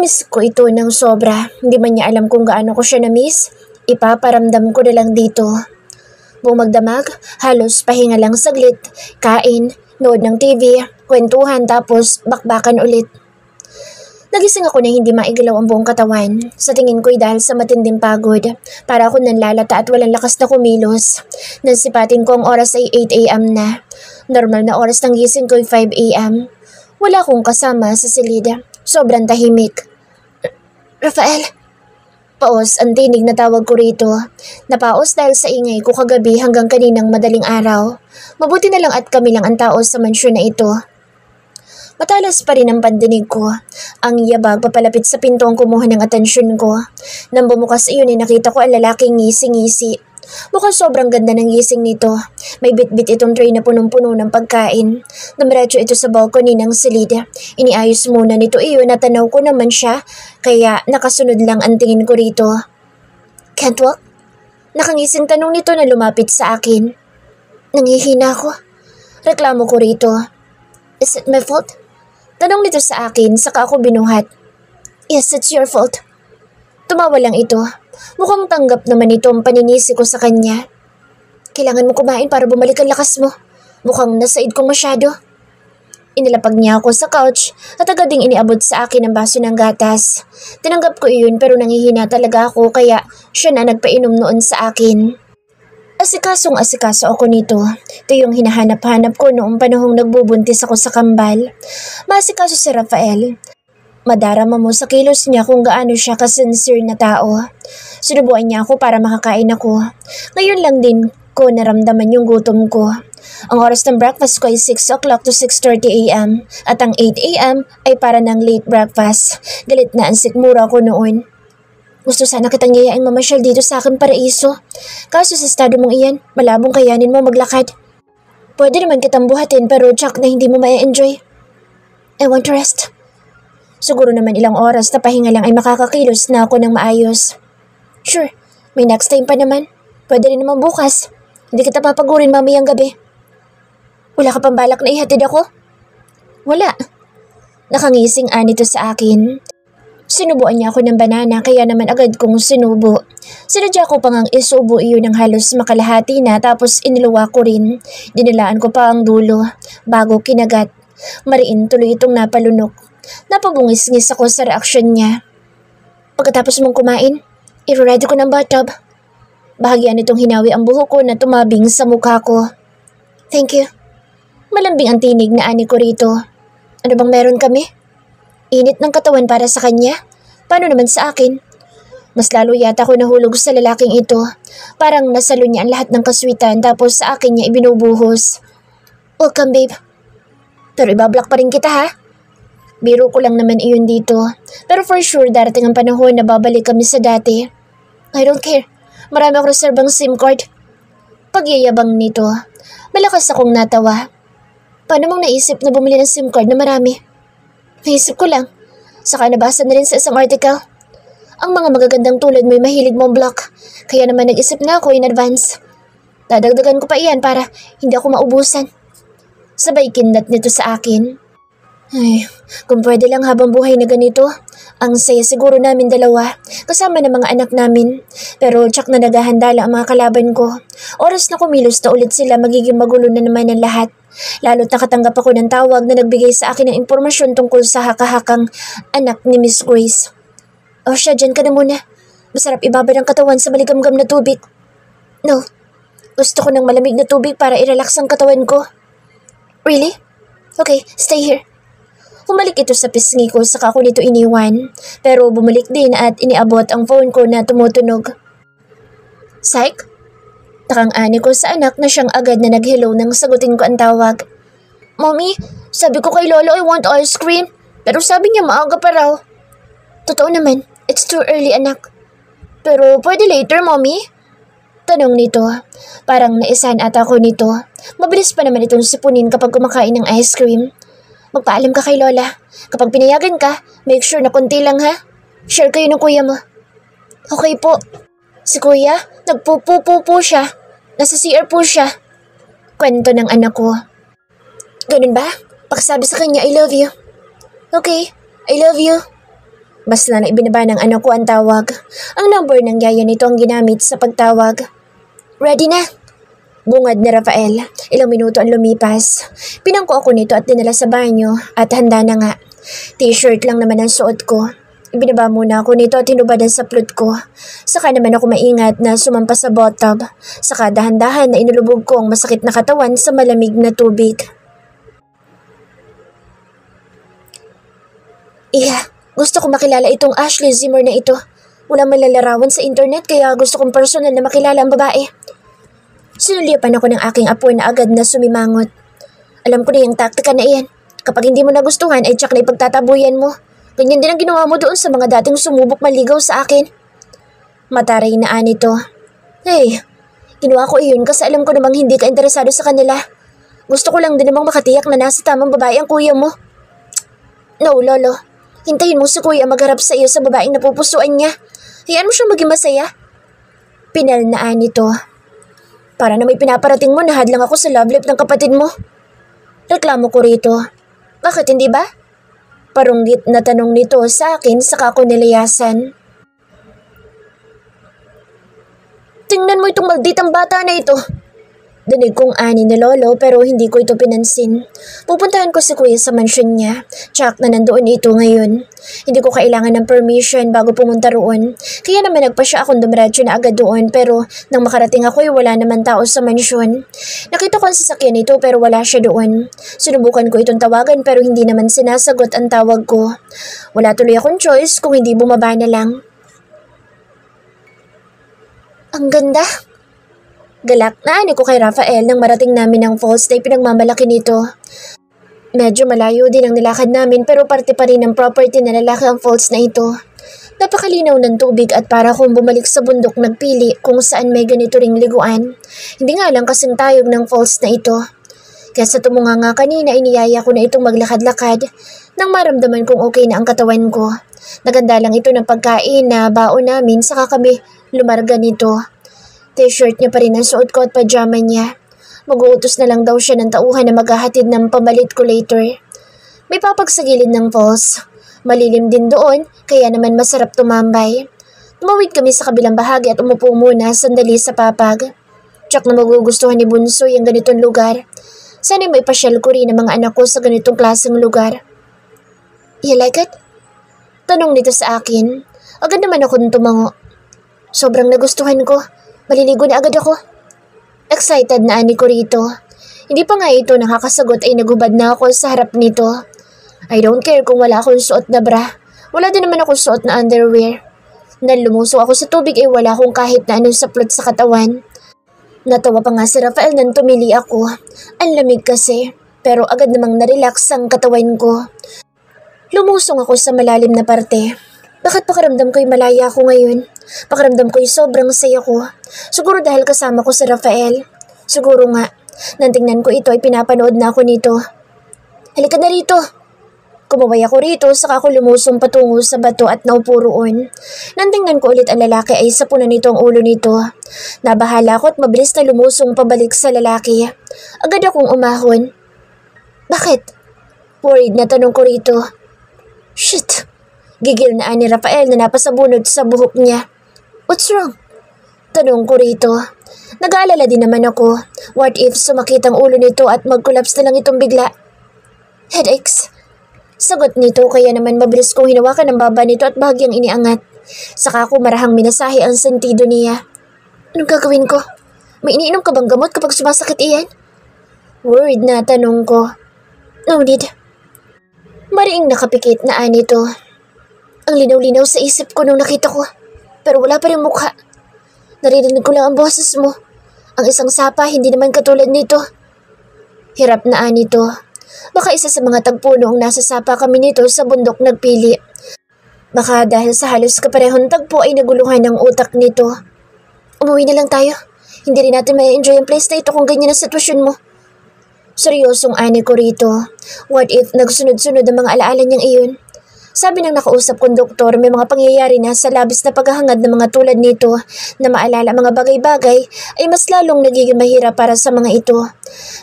Namiss ko ito ng sobra. Hindi man niya alam kung gaano ko siya namiss. Ipaparamdam ko na lang dito. Buong magdamag, halos pahinga lang saglit, kain, nood ng TV, kwentuhan tapos bakbakan ulit. Nagising ako na hindi maigalaw ang buong katawan. Sa tingin ko'y dahil sa matinding pagod. Para ako nanlalata at walang lakas na kumilos. Nansipatin ko ang oras ay 8 a.m. na. Normal na oras ng gising ko'y 5 a.m. Wala akong kasama sa silid. Sobrang tahimik. Rafael! Paos ang tinig na tawag ko rito. Napaos dahil sa ingay ko kagabi hanggang kaninang madaling araw. Mabuti na lang at kami lang ang tao sa mansyon na ito. Matalas pa rin ang pandinig ko. Ang yabag papalapit sa pinto ang kumuha ng atensyon ko. Nang bumukas iyon ay nakita ko ang lalaking ngisi-ngisi. Mukhang sobrang ganda ng gising nito. May bit-bit itong tray na punong-puno ng pagkain. Dumiretso ito sa balcony ng silid. Iniayos muna nito iyon at tanaw ko naman siya, kaya nakasunod lang ang tingin ko rito. Can't walk? Nakangising tanong nito na lumapit sa akin. Nanghihina ako. Reklamo ko rito. Is it my fault? Tanong nito sa akin, saka ako binuhat. Yes, it's your fault. Tumawa lang ito. Mukhang tanggap naman ito ang paninisi ko sa kanya. Kailangan mo kumain para bumalik ang lakas mo. Mukhang nasaid ko masyado. Inilapag niya ako sa couch at agad ding iniabot sa akin ang baso ng gatas. Tinanggap ko iyon pero nanghihina talaga ako kaya siya na nagpainom noon sa akin. Asikasong-asikaso ako nito. Ito yung hinahanap-hanap ko noong panahong nagbubuntis ako sa kambal. Masikaso si Rafael. Madarama mo sa kilos niya kung gaano siya ka-sincere na tao. Sinubuan niya ako para makakain ako. Ngayon lang din ko naramdaman yung gutom ko. Ang oras ng breakfast ko ay 6 o'clock to 6:30 a.m. At ang 8 a.m. ay para ng late breakfast. Galit na ang sikmura ko noon. Gusto sana kitang yayain mamasyal dito sa aking paraiso. Kaso sa estado mong iyan, malabong kayanin mo maglakad. Pwede naman kitang buhatin pero tsak na hindi mo ma-enjoy. I want to rest. Siguro naman ilang oras na pahinga lang ay makakakilos na ako ng maayos. Sure, may next time pa naman. Pwede rin naman bukas. Hindi kita papagurin mamayang gabi. Wala ka pang balak na ihatid ako? Wala. Nakangising nito sa akin. Sinubuan niya ako ng banana kaya naman agad kong sinubo. Sinadya ko pang ang isubo iyon ng halos makalahati na tapos iniluwa ko rin. Dinilaan ko pa ang dulo bago kinagat. Mariin tuloy itong napalunok. Napabungis-ngis ako sa reaksyon niya. Pagkatapos mong kumain, i-ready ko ng bathtub. Bahagyan nitong hinawi ang buhok ko na tumabing sa mukha ko. Thank you. Malambing ang tinig na ani ko rito. Ano bang meron kami? Init ng katawan para sa kanya? Paano naman sa akin? Mas lalo yata ako nahulog sa lalaking ito. Parang nasalo niya ang lahat ng kaswitan tapos sa akin niya ibinubuhos. Welcome, babe. Pero ibablock pa rin kita, ha? Biro ko lang naman iyon dito. Pero for sure darating ang panahon na babalik kami sa dati. I don't care. Marami ako reserbang SIM card. Pagyayabang nito, malakas akong natawa. Paano mong naisip na bumili ng SIM card na marami? Naisip ko lang. Saka nabasa na rin sa isang article. Ang mga magagandang tulad mo'y mahilig mong block. Kaya naman nag-isip na ako in advance. Dadagdagan ko pa iyan para hindi ako maubusan. Sabay kindat nito sa akin. Ay, kung pwede lang habang buhay na ganito. Ang saya siguro namin dalawa, kasama ng mga anak namin. Pero tsak na naghahandala ang mga kalaban ko. Oras na kumilos na ulit sila, magiging magulo na naman ang lahat. Lalo't nakatanggap ako ng tawag na nagbigay sa akin ng impormasyon tungkol sa haka-hakang anak ni Miss Grace. O siya, dyan ka na muna. Masarap ibabad ang katawan sa maligamgam na tubig. No, gusto ko ng malamig na tubig para i-relax ang katawan ko. Really? Okay, stay here. Humalik ito sa pisngi ko saka ako nito iniwan. Pero bumalik din at iniabot ang phone ko na tumutunog. Psych? Takang-ani ko sa anak na siyang agad na nag-hello nang sagutin ko ang tawag. Mommy, sabi ko kay Lolo I want ice cream. Pero sabi niya maaga pa raw. Totoo naman, it's too early anak. Pero pwede later, Mommy? Tanong nito. Parang naisahan ata ko nito. Mabilis pa naman itong sipunin kapag kumakain ng ice cream. Magpaalam ka kay Lola. Kapag pinayagan ka, make sure na konti lang ha. Share kayo ng kuya mo. Okay po. Si kuya, nagpupupo siya. Nasa CR po siya. Kwento ng anak ko. Ganun ba? Pakisabi sa kanya, I love you. Okay, I love you. Basta na ibinaba ng anak ko ang tawag. Ang number ng yaya nito ang ginamit sa pagtawag. Ready na? Bungad ni Rafael. Ilang minuto ang lumipas. Pinangko ako nito at dinala sa banyo at handa na nga. T-shirt lang naman ang suot ko. Ibinaba muna ako nito at hinubadan sa plot ko. Saka naman ako maingat na sumampas sa bathtub. Saka dahan-dahan na inulubog ko ang masakit na katawan sa malamig na tubig. Gusto ko makilala itong Ashley Zimmer na ito. Wala man lalarawan sa internet kaya gusto kong personal na makilala ang babae. Sinulipan ako ng aking apo na agad na sumimangot. Alam ko na yung taktika na iyan. Kapag hindi mo nagustuhan ay tsak na ipagtatabuyan mo. Ganyan din ang ginawa mo doon sa mga dating sumubok maligaw sa akin. Mataray na anito. Hey, ginawa ko iyon kasi alam ko namang hindi ka interesado sa kanila. Gusto ko lang din namang makatiyak na nasa tamang babae ang kuya mo. No, Lolo. Hintayin mo si kuya magharap sa iyo sa babaeng napupusuan niya. Hayaan mo siyang maging masaya. Pinalnaan nito. Para na may pinaparating mo na hadlang ako sa love life ng kapatid mo. Reklamo ko rito. Bakit hindi ba? Parunggit na tanong nito sa akin saka ko nilayasan. Tingnan mo itong malditang bata na ito. Dinig kong ani ni Lolo pero hindi ko ito pinansin. Pupuntahan ko si kuya sa mansyon niya. Tsak na nandoon ito ngayon. Hindi ko kailangan ng permission bago pumunta roon. Kaya naman nagpasya akong dumiretso na agad doon pero nang makarating ako ay wala naman tao sa mansyon. Nakita ko ang sasakyan nito pero wala siya doon. Sinubukan ko itong tawagan pero hindi naman sinasagot ang tawag ko. Wala tuloy akong choice kung hindi bumaba na lang. Ang ganda! Galak na ani ko kay Rafael nang marating namin ang falls na pinagmamalaki nito. Medyo malayo din ang nilakad namin pero parte pa rin ng property na lalaki ang falls na ito. Napakalinaw ng tubig at para kung bumalik sa bundok nagpili kung saan may ganito ring liguan. Hindi nga lang kasing tayog ng falls na ito. Kaya sa tumunga nga kanina iniyaya ko na itong maglakad-lakad nang maramdaman kong okay na ang katawan ko. Naganda lang ito ng pagkain na baon namin saka kami lumarga nito. T-shirt niya pa rin ang suot ko at pajama niya. Mag-uutos na lang daw siya ng tauhan na maghahatid ng pamalit ko later. May papag sa gilid ng falls. Malilim din doon, kaya naman masarap tumambay. Tumawid kami sa kabilang bahagi at umupo muna sandali sa papag. Tsak na magugustuhan ni Bunsoy ang ganitong lugar. Sana may pasyal ko rin ang mga anak ko sa ganitong klaseng lugar. You like it? Tanong nito sa akin. Agad naman akong tumango. Sobrang nagustuhan ko. Maliligo na agad ako. Excited na ani ko rito. Hindi pa nga ito nakakasagot ay nagubad na ako sa harap nito. I don't care kung wala akong suot na bra. Wala din naman akong suot na underwear. Nang lumusok ako sa tubig ay wala akong kahit na anong saplot sa katawan. Natawa pa nga si Rafael nang tumili ako. Ang lamig kasi, pero agad namang narelax ang katawan ko. Lumusong ako sa malalim na parte. Bakit pakiramdam ko'y malaya ako ngayon? Pakiramdam ko'y sobrang saya ko. Siguro dahil kasama ko si Rafael. Siguro nga, nang tingnan ko ito ay pinapanood na ako nito. Halika na rito. Kumaway ako rito saka ako lumusong patungo sa bato at naupo roon. Nang tingnan ko ulit ang lalaki ay sapunan nito ang ulo nito. Nabahala ako at mabilis na lumusong pabalik sa lalaki. Agad akong umahon. Bakit? Worried na tanong ko rito. Shit! Gigil na ani Rafael na napasabunod sa buhok niya. What's wrong? Tanong ko rito. Nag-aalala din naman ako. What if sumakit ang ulo nito at mag-collapse na lang itong bigla? Headaches. Sagot nito kaya naman mabilis kong hinawakan ang baba nito at bahagyang iniangat. Saka ako marahang minasahe ang sentido niya. Anong gagawin ko? May iniinom ka bang gamot kapag sumasakit iyan? Worried na tanong ko. No need. Mariing nakapikit na anito. Ang linaw-linaw sa isip ko nung nakita ko, pero wala pa rin mukha. Naririnig ko lang ang boses mo. Ang isang sapa, hindi naman katulad nito. Hirap na anito. Baka isa sa mga tagpuno ang nasa sapa kami nito sa bundok nagpili. Baka dahil sa halos kaparehong tagpo ay naguluhan ang utak nito. Umuwi na lang tayo. Hindi rin natin may enjoy ang place na ito kung ganyan ang sitwasyon mo. Seryosong ani ko rito. What if nagsunod-sunod ang mga alaala niyang iyon? Sabi ng nakausap kong doktor, may mga pangyayari na sa labis na paghahangad ng mga tulad nito na maalala mga bagay-bagay ay mas lalong nagiging mahirap para sa mga ito.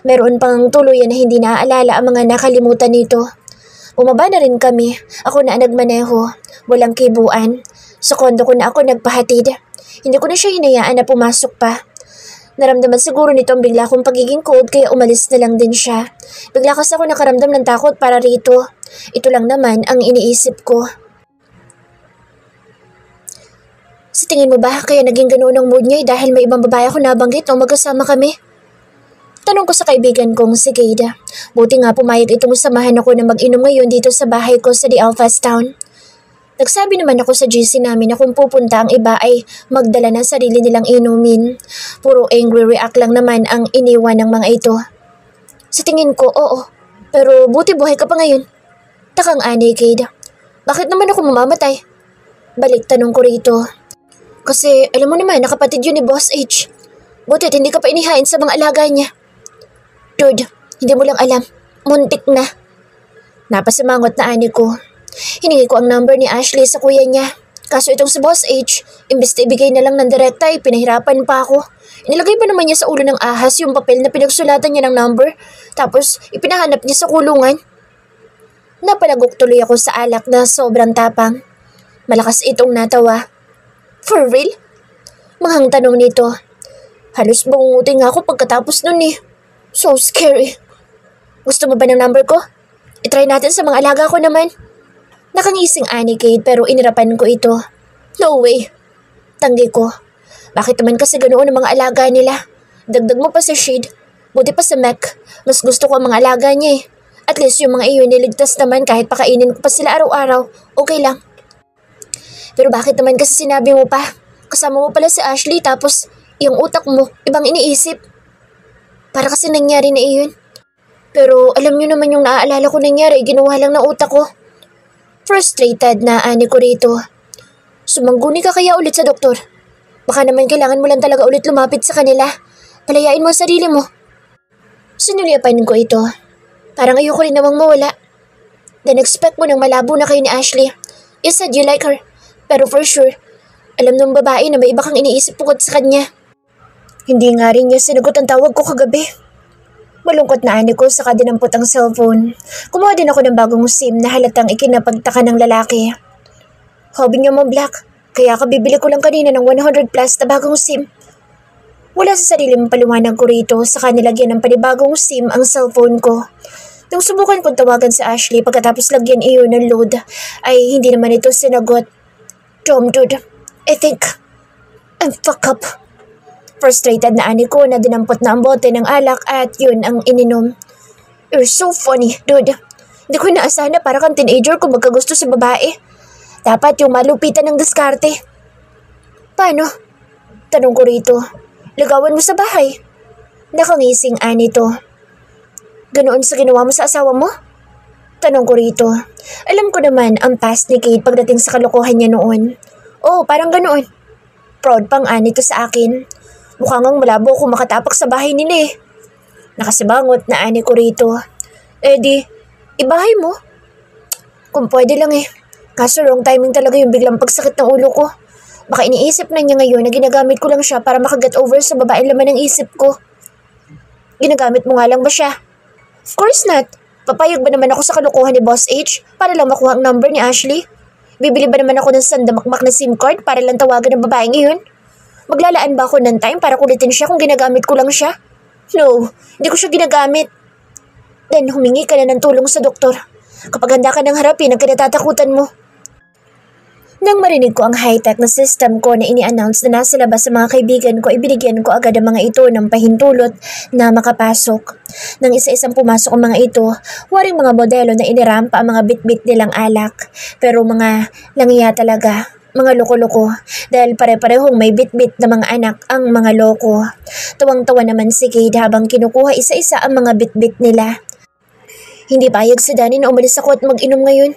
Meron pang tuluyan na hindi naaalala ang mga nakalimutan nito. Bumaba na rin kami. Ako na ang nagmaneho. Walang kibuan. Sa kondo ko na ako nagpahatid. Hindi ko na siya hinayaan na pumasok pa. Naramdaman siguro nito ang bigla kong pagiging cold kaya umalis na lang din siya. Bigla kasi ako nakaramdam ng takot para rito. Ito lang naman ang iniisip ko. Sa tingin mo ba kaya naging ganoon ang mood niya dahil may ibang babae ako nabanggit nung magkasama kami? Tanong ko sa kaibigan kong si Kade. Buti nga pumayag itong samahan ako na mag-inom ngayon dito sa bahay ko sa The Alphas Town. Nagsabi naman ako sa GC namin na kung pupunta ang iba ay magdala ng sarili nilang inumin. Puro angry react lang naman ang iniwan ng mga ito. Sa tingin ko, oo. Pero buti buhay ka pa ngayon. Takang ani, Kade. Bakit naman ako mamamatay? Balik tanong ko rito. Kasi alam mo naman nakapatid yun ni Boss H. Butit hindi ka pa inihain sa mga alaga niya. Dude, hindi mo lang alam. Muntik na. Napasimangot na ani ko. Hiningi ko ang number ni Ashley sa kuya niya. Kaso itong si Boss H, imbes na ibigay na lang ng direkta ay pinahirapan pa ako. Inilagay pa naman niya sa ulo ng ahas yung papel na pinagsulatan niya ng number. Tapos ipinahanap niya sa kulungan. Napalagok tuloy ako sa alak na sobrang tapang. Malakas itong natawa. For real? Manghang tanong nito. Halos bangungutin nga ako pagkatapos nun eh. So scary. Gusto mo ba ng number ko? I-try natin sa mga alaga ko naman. Nakangising ani Kate pero inirapan ko ito. No way. Tanggi ko. Bakit naman kasi ganoon ang mga alaga nila? Dagdag mo pa sa Shade. Buti pa sa Mac. Mas gusto ko ang mga alaga niya eh. At least yung mga iyon niligtas naman kahit pakainin ko pa sila araw-araw. Okay lang. Pero bakit naman kasi sinabi mo pa? Kasama mo pala si Ashley tapos yung utak mo ibang iniisip. Para kasi nangyari na iyon. Pero alam niyo naman yung naaalala ko nangyari, ginawa lang ng utak ko. Frustrated na ani ko rito. Sumangguni ka kaya ulit sa doktor? Baka naman kailangan mo lang talaga ulit lumapit sa kanila. Palayain mo ang sarili mo. Sinulyapan ko ito. Parang ayoko rin namang mawala. Then expect mo nang malabo na kayo ni Ashley. You said you like her. Pero for sure, alam ng babae na may iba kang iniisip bukod sa kanya. Hindi nga rin niya sinagot ang tawag ko kagabi. Malungkot na ani ko saka dinampot ang cellphone. Kumuha din ako ng bagong SIM na halatang ikinapagtaka ng lalaki. Hobby niya mo Black, kaya kabibili ko lang kanina ng 100 plus na bagong SIM. Wala sa sarili mong paliwanag ko rito saka nilagyan ng panibagong SIM ang cellphone ko. Nung subukan kong tawagan si Ashley pagkatapos lagyan iyon ng load, ay hindi naman ito sinagot. Dude, I think I'm fucked up. Frustrated na ani ko na dinampot na ang bote ng alak at yun ang ininom. You're so funny, dude. Hindi ko inaasahan na para kang teenager kung magkagusto sa babae. Dapat yung malupitan ng diskarte. Paano? Tanong ko rito. Ligawan mo sa bahay. Nakangising ani to. Ganoon sa ginawa mo sa asawa mo? Tanong ko rito. Alam ko naman ang past ni Kate pagdating sa kalokohan niya noon. Oo, parang ganoon. Proud pang ani to sa akin. Mukhang ang malabo kung makatapak sa bahay nila eh. Nakasibangot na ani ko rito. Di, ibahay mo. Kung pwede lang eh. Kaso wrong timing talaga yung biglang pagsakit ng ulo ko. Baka iniisip na niya ngayon na ginagamit ko lang siya para makaget over sa babaeng laman ng isip ko. Ginagamit mo nga lang ba siya? Of course not. Papayag ba naman ako sa kalokohan ni Boss H para lang makuha ang number ni Ashley? Bibili ba naman ako ng sandamakmak na SIM card para lang tawagan ng babaeng iyon? Maglalaan ba ako ng time para kulitin siya kung ginagamit ko lang siya? No, hindi ko siya ginagamit. Then humingi ka na ng tulong sa doktor. Kapag handa ka ng harapin ang kinatatakutan mo. Nang marinig ko ang high-tech na system ko na ini-announce na nasa labas sa mga kaibigan ko, ibinigyan ko agad ang mga ito ng pahintulot na makapasok. Nang isa-isang pumasok ang mga ito, waring mga modelo na inirampa ang mga bit-bit nilang alak. Pero mga langiya talaga. Mga loko-loko dahil pare-parehong may bit-bit na mga anak ang mga loko. Tuwang-tawa naman si Kate habang kinukuha isa-isa ang mga bit-bit nila. Hindi payag si Danny na umalis ako at mag-inom ngayon.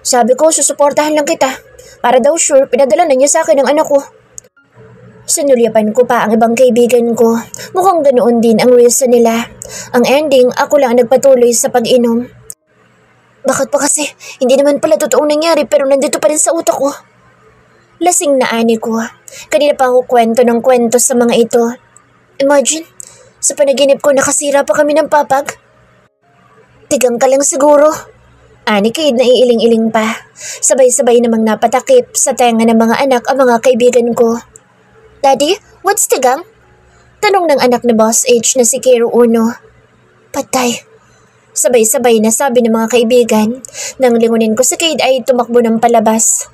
Sabi ko, susuportahan lang kita. Para daw sure, pinadala na niya sa akin ang anak ko. Sinulyapan ko pa ang ibang kaibigan ko. Mukhang ganoon din ang reason nila. Ang ending, ako lang ang nagpatuloy sa pag-inom. Bakit pa kasi? Hindi naman pala totoong nangyari pero nandito pa rin sa utak ko. Lasing na ani ko. Kanina pa ako kwento ng kwento sa mga ito. Imagine, sa panaginip ko nakasira pa kami ng papag. Tigang ka lang siguro. Ani Cade na iiling-iling pa. Sabay-sabay namang napatakip sa tenga ng mga anak ang mga kaibigan ko. Daddy, what's tigang? Tanong ng anak ni Boss H na si Kiro Uno. Patay. Sabay-sabay na sabi ng mga kaibigan. Nang lingunin ko si Cade ay tumakbo ng palabas.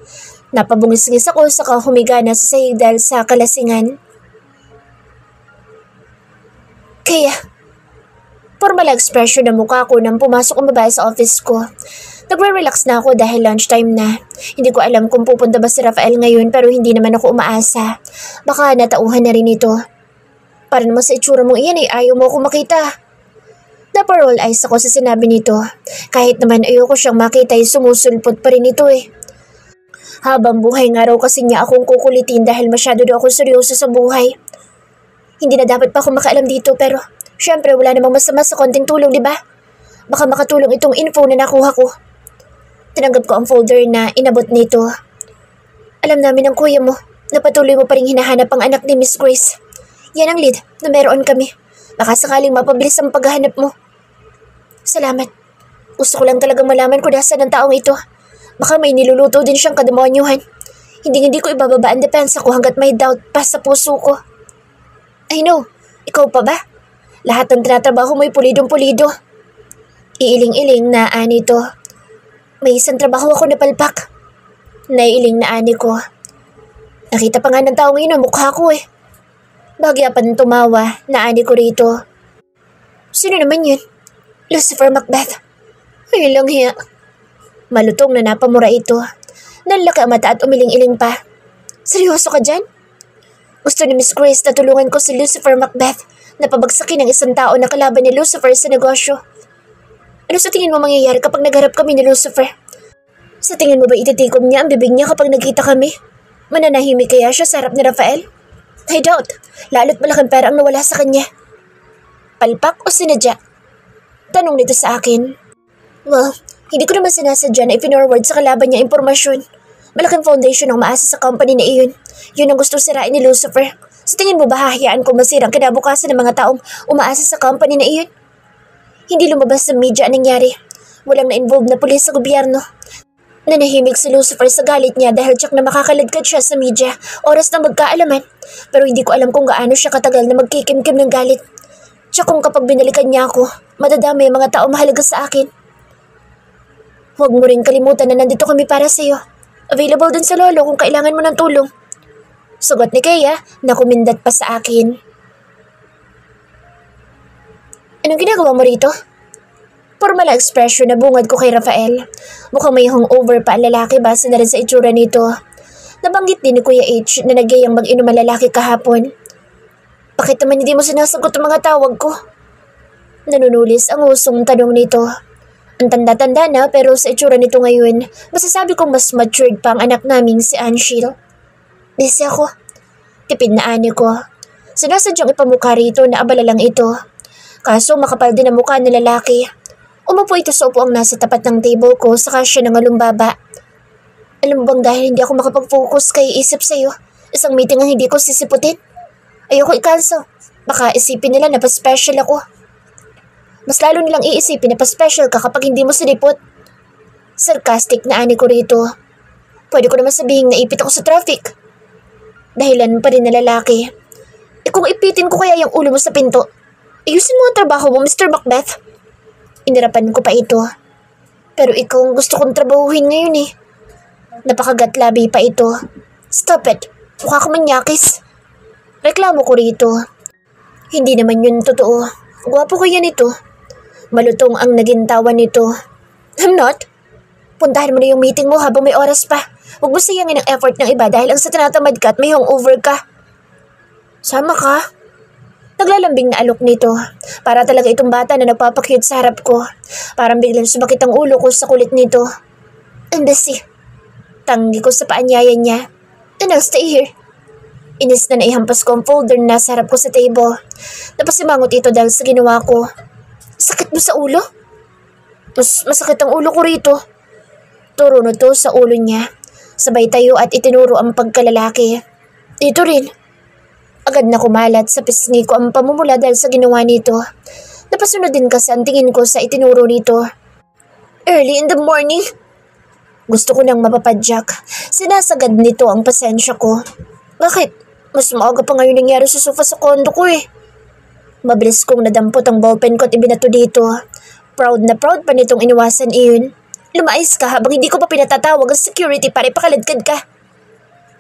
Napabungis-ngis ako saka humiga na sa sahig dahil sa kalasingan. Kaya, formal expression ng mukha ko nang pumasok ang babae sa office ko. Nagre-relax na ako dahil lunchtime na. Hindi ko alam kung pupunta ba si Rafael ngayon pero hindi naman ako umaasa. Baka natauhan na rin ito. Para naman sa itsura mong iyan ay ayaw mo ako makita. Naparoll eyes ako sa sinabi nito. Kahit naman ayoko siyang makita ay sumusulpot pa rin ito eh. Habang buhay nga raw kasi niya akong kukulitin dahil masyado daw ako seryoso sa buhay. Hindi na dapat pa ako makaalam dito pero syempre wala namang masama sa konting tulong, di ba? Baka makatulong itong info na nakuha ko. Tinanggap ko ang folder na inabot nito. Alam namin ng kuya mo na patuloy mo pa rin hinahanap ang anak ni Miss Grace. Yan ang lead na meron kami. Baka sakaling mapabilis ang paghahanap mo. Salamat. Gusto ko lang talagang malaman kung nasaan ang taong ito. Baka may niluluto din siyang kademonyuhan. Hindi ko ibababa ang depensa ko hanggat may doubt pa sa puso ko. I know. Ikaw pa ba? Lahat ng tinatrabaho mo'y pulidong-pulido. Iiling-iling na ani to. May isang trabaho ako napalpak. Naiiling na ani ko. Nakita pa nga ng taong yun ang mukha ko eh. Bagya pa ng tumawa na ani ko rito. Sino naman yun? Lucifer Macbeth. Ay lang hiya. Malutong na napamura ito. Nanlaki ang mata at umiling-iling pa. Seryoso ka dyan? Gusto ni Miss Grace na tulungan ko si Lucifer Macbeth na pabagsakin ng isang tao na kalaban ni Lucifer sa negosyo. Ano sa tingin mo mangyayari kapag nagharap kami ni Lucifer? Sa tingin mo ba ititikom niya ang bibig niya kapag nagkita kami? Mananahimik kaya siya sa harap ni Rafael? I doubt. Lalo't malaking pera ang nawala sa kanya. Palpak o sinadya? Tanong nito sa akin. Well, hindi ko naman sinasadya na ipinorward sa kalaban niya impormasyon. Malaking foundation ang maasa sa company na iyon. Yun ang gusto sirain ni Lucifer. Sa tingin mo ba hahayaan kung masira ang kinabukasan ng mga taong umaasa sa company na iyon? Hindi lumabas sa media ang nangyari. Walang na-involve na pulis sa gobyerno. Nanahimik si Lucifer sa galit niya dahil tsak na makakaladkad siya sa media oras na magkaalaman. Pero hindi ko alam kung gaano siya katagal na magkikimkim ng galit. Tsak kung kapag binalikan niya ako, madadami ang mga tao mahalaga sa akin. Huwag mo rin kalimutan na nandito kami para sa iyo. Available din sa lolo kung kailangan mo ng tulong. Sugot ni Kea na kumindat pa sa akin. Anong ginagawa mo rito? Formal expression na bungad ko kay Rafael. Mukhang may hangover pa ang lalaki base na rin sa itsura nito. Nabanggit din ni Kuya H na nagyayang mag-inom ang lalaki kahapon. Bakit naman hindi mo sinasagot ang mga tawag ko? Nanunulis ang usong tanong nito. Ang tanda-tanda na pero sa itsura nito ngayon, masasabi kong mas matured pa ang anak naming si Anshil. Busy ako. Tipid na ani ko. Sinasadyang ipamukha rito na abala lang ito. Kaso makapal din ang mukha ng lalaki. Umupo ito sa upuang nasa tapat ng table ko saka siya nangalumbaba. Alam mo bang dahil hindi ako makapag-focus kay isip sa'yo, isang meeting ang hindi ko sisiputin? Ayoko i-cancel. Baka isipin nila na pa-special ako. Mas lalo nilang iisipin na pa-special ka kapag hindi mo sinipot. Sarcastic na ani ko rito. Pwede ko naman sabihin na ipit ako sa traffic. Dahilan pa rin na lalaki. Kung ipitin ko kaya yung ulo mo sa pinto, ayusin mo ang trabaho mo, Mr. Macbeth. Inirapan ko pa ito. Pero ikaw ang gusto kong trabahuhin ngayon eh. Napakagatlabi pa ito. Stop it. Mukha ka manyakis. Reklamo ko rito. Hindi naman yun totoo. Gwapo ko yan ito. Malutong ang naging tawa nito. I'm not. Puntahan mo na yung meeting mo habang may oras pa. Huwag mo sayangin ang effort ng iba dahil ang sa tinatamad ka at may hangover ka. Sama ka? Naglalambing na alok nito. Para talaga itong bata na nagpapakyut sa harap ko. Parang biglang sumakit ang ulo ko sa kulit nito. I'm busy. Tanggi ko sa paanyayan niya. And I'll stay here. Inis na naihampas ko ang folder na nasa harap ko sa table. Napasimangot ito dahil sa ginawa ko. Sakit mo sa ulo? Mas masakit ang ulo ko rito. Turo na to sa ulo niya. Sabay tayo at itinuro ang pagkalalaki. Dito rin. Agad na kumalat sa pisngi ko ang pamumula dahil sa ginawa nito. Napasunod din kasi ang tingin ko sa itinuro nito. Early in the morning? Gusto ko nang mapapadyak. Sinasagad nito ang pasensya ko. Bakit? Mas maaga pa ngayon nangyari sa sofa sa kondo ko eh. Mabilis kong nadampot ang ballpen ko at ibinato dito. Proud na proud pa nitong iniwasan iyon. Lumayas ka habang hindi ko pa pinatatawag ang security para ipakaladkad ka.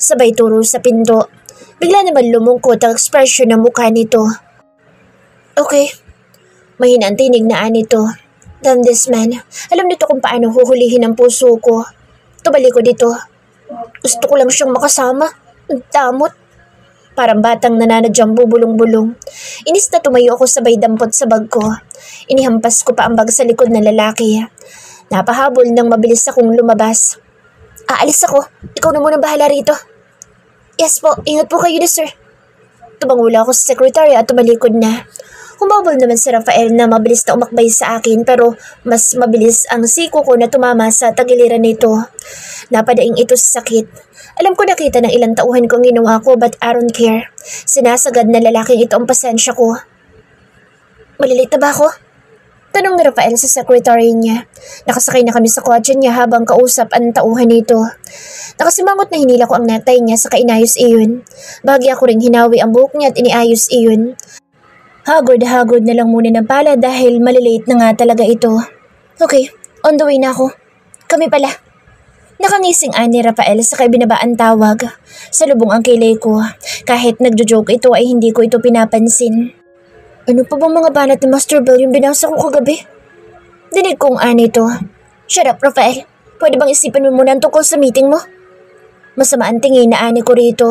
Sabay turo sa pinto. Bigla naman lumungkot ang ekspresyon ng mukha nito. Okay. Mahina ang tinig na anito. Damn this man. Alam nito kung paano huhulihin ang puso ko. Tubalik ko dito. Gusto ko lang siyang makasama. Ang damot. Parang batang nananadyang bubulong-bulong. Inis na tumayo ako sabay dampot sa bag ko. Inihampas ko pa ang bag sa likod ng lalaki. Napahabol nang mabilis akong lumabas. Aalis ako. Ikaw na muna bahala rito. Yes po, ingat po kayo na sir. Tumangula ako sa secretary at tumalikod na. Humabol naman si Rafael na mabilis na umakbay sa akin pero mas mabilis ang siko ko na tumama sa tagiliran nito. Napadaing ito sa sakit. Alam ko nakita ng ilang tauhan kong ginawa ko but I don't care. Sinasagad na lalaking ito ang pasensya ko. Malilate na ba ako? Tanong ni Rafael sa secretary niya. Nakasakay na kami sa kotse niya habang kausap ang tauhan nito. Nakasimangot na hinila ko ang necktie niya sa inayos iyon. Bahagya ko ring hinawi ang buhok niya at iniayos iyon. Hagod na lang muna ng pala dahil malilate na nga talaga ito. Okay, on the way na ako. Kami pala. Nakangising ni Rafael sa binabaan tawag. Salubong ang kilay ko. Kahit nagjo-joke ito ay hindi ko ito pinapansin. Ano pa bang mga banat ni Master Bell yung binasa ko kagabi? Dinig kong anito. Shut up, Rafael. Pwede bang isipan mo muna ang tungkol sa meeting mo? Masama ang tingin na ani ko rito.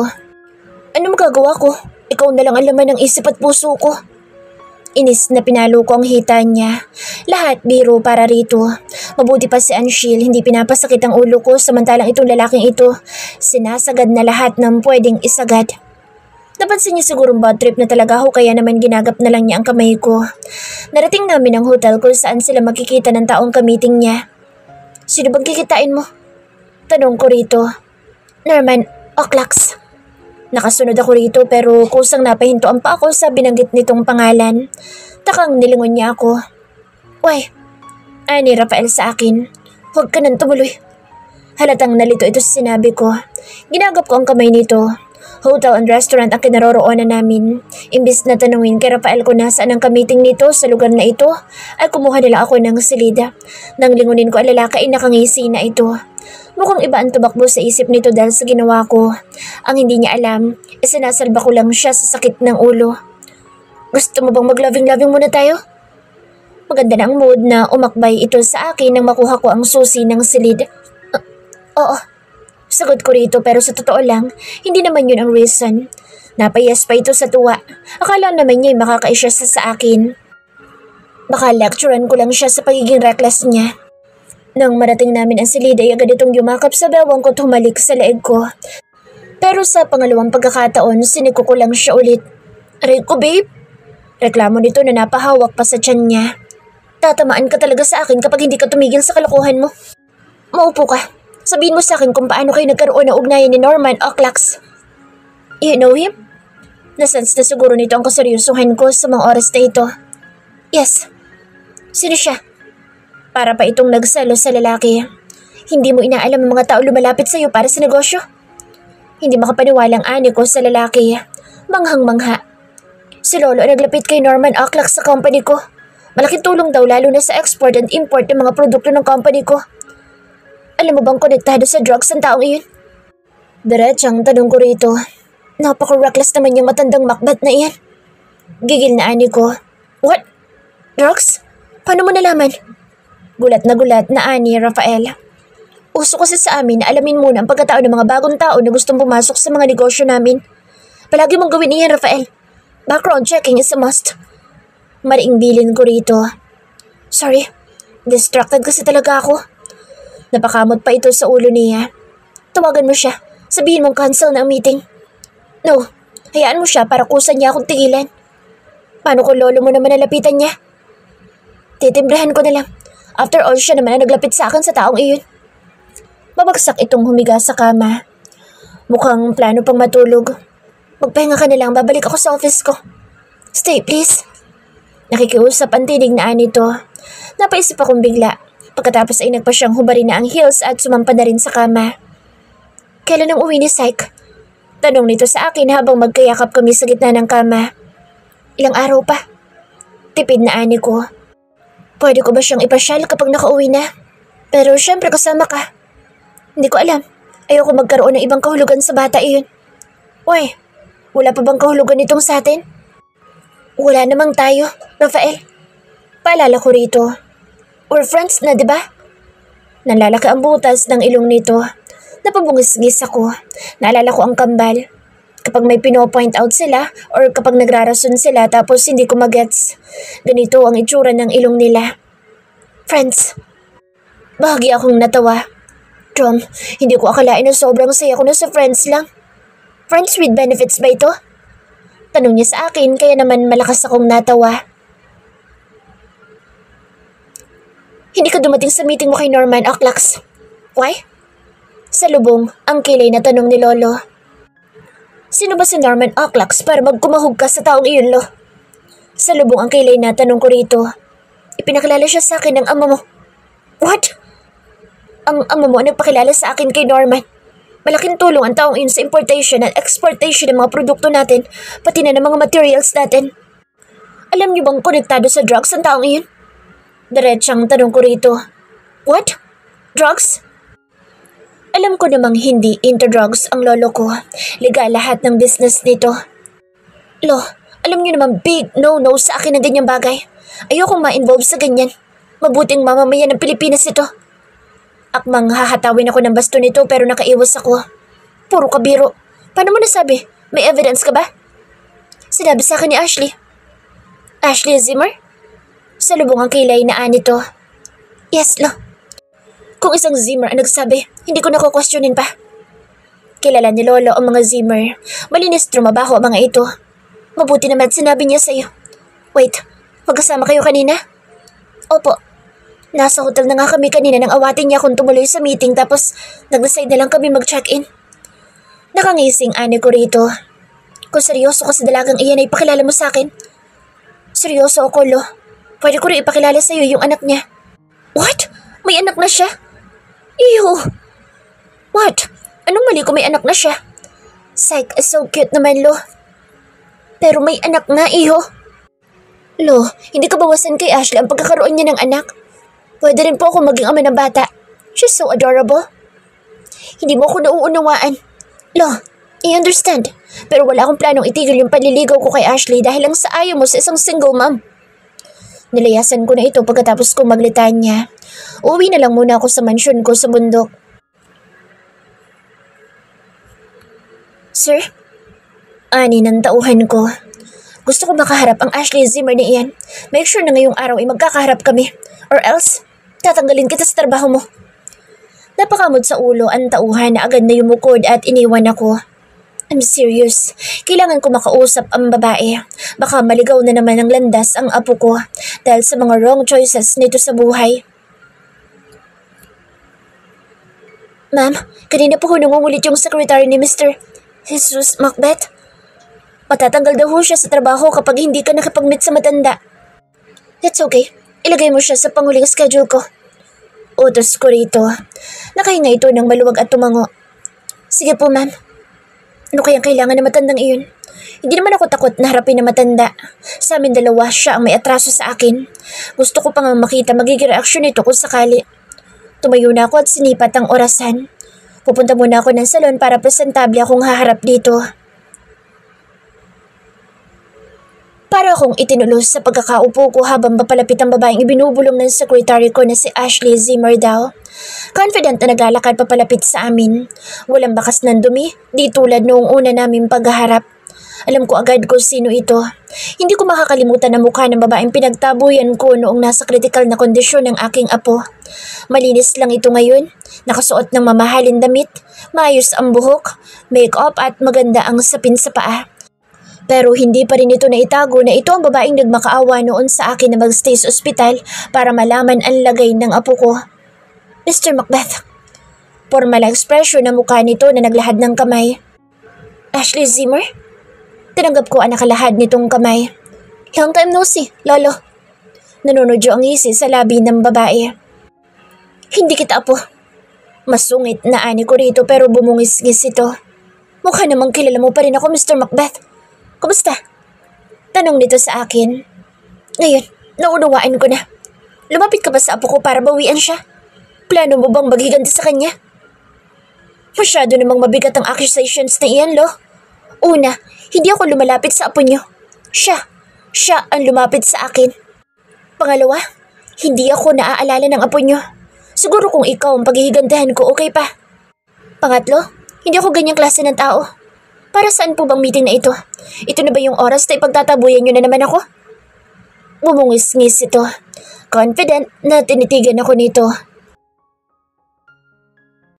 Ano magagawa ko? Ikaw na lang ang laman ng isip at puso ko. Inis na pinalo ko ang hita niya. Lahat biro para rito. Mabuti pa si Anshil, hindi pinapasakit ang ulo ko samantalang itong lalaking ito. Sinasagad na lahat ng pwedeng isagad. Napansin niya sigurong bad trip na talaga ako kaya naman ginagap na lang niya ang kamay ko. Narating namin ang hotel kung saan sila makikita ng taong kamiting niya. Sino bang kikitain mo? Tanong ko rito. Norman Oclax. Nakasunod ako rito pero kusang napahintoan pa ako sa binanggit nitong pangalan. Takang nilingon niya ako. Uy, ani Rafael sa akin. Huwag ka nang tumuloy. Halatang nalito ito sa sinabi ko. Ginagap ko ang kamay nito. Hotel and restaurant ang kinaroroonan namin. Imbis na tanungin kay Rafael kung nasaan ang kamiting nito sa lugar na ito, ay kumuha nila ako ng silida. Nang lingunin ko ang lalaki ay nakangisi na ito. Mukhang iba ang tumakbo sa isip nito dahil sa ginawa ko. Ang hindi niya alam, sinasalba ko lang siya sa sakit ng ulo. Gusto mo bang mag-loving-loving muna tayo? Maganda na ang mood na umakbay ito sa akin nang makuha ko ang susi ng silid. Oo. Sagot ko rito pero sa totoo lang, hindi naman yun ang reason. Napayas pa ito sa tuwa. Akala naman niya ay makakaisya sa akin. Baka lecturean ko lang siya sa pagiging reckless niya. Nang marating namin ang silid ay agad itong yumakap sa bewang ko at humalik sa leeg ko. Pero sa pangalawang pagkakataon, siniko ko lang siya ulit. Aray ko babe. Reklamo nito na napahawak pa sa tiyan niya. Tatamaan ka talaga sa akin kapag hindi ka tumigil sa kalokohan mo. Maupo ka. Sabihin mo sa akin kung paano kayo nagkaroon ng ugnayan ni Norman Oclax. You know him? Nasense na siguro nito ang kaseryosohan ko sa mga oras na ito. Yes. Sino siya? Para pa itong nagsalo sa lalaki. Hindi mo inaalam ang mga tao lumalapit sa iyo para sa negosyo? Hindi makapaniwalang ani ko sa lalaki. Manghang-mangha. Si Lolo ay naglapit kay Norman Oclax sa company ko. Malaking tulong daw lalo na sa export and import ng mga produkto ng company ko. Alam mo bang konektado sa drugs ang taong iyon? Diretsang tanong ko rito. Napaka-reckless naman yung matandang makbat na iyan. Gigil na ani ko. What? Drugs? Paano mo nalaman? Gulat na ani Rafael. Uso kasi sa amin na alamin muna ang pagkatao ng mga bagong tao na gustong pumasok sa mga negosyo namin. Palagi mong gawin iyan, Rafael. Background checking is a must. Mariing bilin ko rito. Sorry, distracted kasi talaga ako. Napakamot pa ito sa ulo niya. Tawagan mo siya. Sabihin mong cancel na ang meeting. No, hayaan mo siya para kusa niya akong tigilan. Paano kung lolo mo naman nalapitan niya? Titimbrahan ko na lang. After all, siya naman ang naglapit sa akin sa taong iyon. Mabagsak itong humiga sa kama. Mukhang plano pang matulog. Magpahinga ka na lang, babalik ako sa office ko. Stay, please. Nakikiusap ang tinig na anito. Napaisip akong bigla. Pagkatapos ay nagpa siyang hubarin na ang heels at sumampa na rin sa kama. Kailan ang uwi ni Syke? Tanong nito sa akin habang magkayakap kami sa gitna ng kama. Ilang araw pa. Tipid na ani ko. Pwede ko ba siyang ipasyal kapag nakauwi na? Pero syempre kasama ka. Hindi ko alam. Ayoko magkaroon ng ibang kahulugan sa bata iyon. Uy, wala pa bang kahulugan nitong sa atin? Wala namang tayo, Rafael. Paalala ko rito. We're friends na, di ba? Nalalaki ang butas ng ilong nito. Napabungis-gis ako. Naalala ko ang kambal. Kapag may pino-point out sila or kapag nagrarason sila tapos hindi ko magets. Ganito ang itsura ng ilong nila. Friends. Bahagi akong natawa. Drom, hindi ko akalain na sobrang saya ko na sa friends lang. Friends with benefits ba ito? Tanong niya sa akin kaya naman malakas akong natawa. Hindi ka dumating sa meeting mo kay Norman Oclax. Why? Sa lubong, ang kilay na tanong ni Lolo. Sino ba si Norman Oclax para magkumahog ka sa taong iyon, Lo? Sa lubong ang kilay na tanong ko rito. Ipinakilala siya sa akin ng ama mo. What? Ang ama mo nagpakilala sa akin kay Norman. Malaking tulong ang taong iyon sa importation at exportation ng mga produkto natin, pati na ng mga materials natin. Alam niyo bang konektado sa drugs ang taong iyon? Diretsang tanong ko rito. What? Drugs? Alam ko namang hindi into drugs ang lolo ko. Legal lahat ng business nito. Lo, alam niyo naman big no-no sa akin ng ganyang bagay. Ayokong ma-involve sa ganyan. Mabuting mamamayan ng Pilipinas ito. Akmang hahatawin ako ng basto nito pero nakaiwas ako. Puro kabiro. Paano mo nasabi? May evidence ka ba? Sinabi sa akin ni Ashley. Ashley Zimmer? Sa lubong ang kilay na anito. Yes, Lo. Kung isang Zimmer ang nagsabi, hindi ko nakukwestiyonin pa. Kilala ni Lolo ang mga Zimmer. Malinis trumabaho ang mga ito. Mabuti naman sinabi niya sa'yo. Wait, magkasama kayo kanina? Opo. Nasa hotel na nga kami kanina nang awatin niya akong tumuloy sa meeting tapos nag-decide na lang kami mag-check-in. Nakangising ani ko rito. Kung seryoso ka sa dalagang iyan ay pakilala mo sa akin. Seryoso ako, Lo. Pwede ko rin ipakilala sa'yo yung anak niya. What? May anak na siya? Ew! What? Anong mali kung may anak na siya? Psych, so cute naman, Lo. Pero may anak nga, iho. Lo, hindi ka bawasan kay Ashley ang pagkakaroon niya ng anak. Pwede rin po ako maging ama ng bata. She's so adorable. Hindi mo ako nauunawaan. Lo, I understand. Pero wala akong planong itigil yung panliligaw ko kay Ashley dahil lang sa ayaw mo sa isang single mom. Nilayasan ko na ito pagkatapos kong maglitanya. Uwi na lang muna ako sa mansyon ko sa bundok. Sir? Ani ng tauhan ko. Gusto ko makaharap ang Ashley Zimmer na iyan. Make sure na ngayong araw ay magkakaharap kami. Or else, tatanggalin kita sa trabaho mo. Napakamod sa ulo ang tauhan na agad na yumukod at iniwan ako. I'm serious. Kailangan ko makausap ang babae. Baka maligaw na naman ng landas ang apo ko dahil sa mga wrong choices nito sa buhay. Ma'am, kanina po ho nangungulit yung secretary ni Mr. Jesus Macbeth. Matatanggal daw ho siya sa trabaho kapag hindi ka nakapag-meet sa matanda. That's okay. Ilagay mo siya sa panghuling schedule ko. Utos ko rito. Nakahinga ito ng maluwag at tumango. Sige po, ma'am. Ano kayang kailangan na matandang iyon? Hindi naman ako takot na harapin na matanda. Sa amin dalawa siya ang may atraso sa akin. Gusto ko pang makita magiging reaksyon nito kung sakali. Tumayo na ako at sinipat ang orasan. Pupunta muna ako ng salon para presentable akong haharap dito. Para akong itinulos sa pagkakaupo ko habang papalapit ang babaeng ibinubulong ng secretary ko na si Ashley Zimmer daw. Confident na naglalakad papalapit sa amin. Walang bakas ng dumi, di tulad noong una naming paghaharap. Alam ko agad kung sino ito. Hindi ko makakalimutan ang mukha ng babaeng pinagtabuyan ko noong nasa critical na kondisyon ng aking apo. Malinis lang ito ngayon. Nakasuot ng mamahalin damit, maayos ang buhok, make-up at maganda ang sapin sa paa. Pero hindi pa rin ito naitago na ito ang babaeng nagmakaawa noon sa akin na magstay sa ospital para malaman ang lagay ng apo ko. Mr. Macbeth. Formal ekspresyon ng mukha nito na naglahad ng kamay. Ashley Zimmer? Tinanggap ko ang nakalahad nitong kamay. Long time no see, Lolo. Nanunodyo ang ngisi sa labi ng babae. Hindi kita apo. Masungit na ani ko rito pero bumungis-ngis ito. Mukha namang kilala mo pa rin ako, Mr. Macbeth. Kumusta? Tanong nito sa akin. Ngayon, naunawaan ko na. Lumapit ka ba sa apo ko para bawian siya? Plano mo bang maghiganti sa kanya? Masyado namang mabigat ang accusations na iyan, Lo. Una, hindi ako lumalapit sa apo niyo. Siya ang lumapit sa akin. Pangalawa, hindi ako naaalala ng apo niyo. Siguro kung ikaw ang paghihigantihan ko, okay pa. Pangatlo, hindi ako ganyang klase ng tao. Para saan po bang meeting na ito? Ito na ba yung oras na ipagtatabuyan niyo na naman ako? Bumungis-ngis ito. Confident na tinitigan ako nito.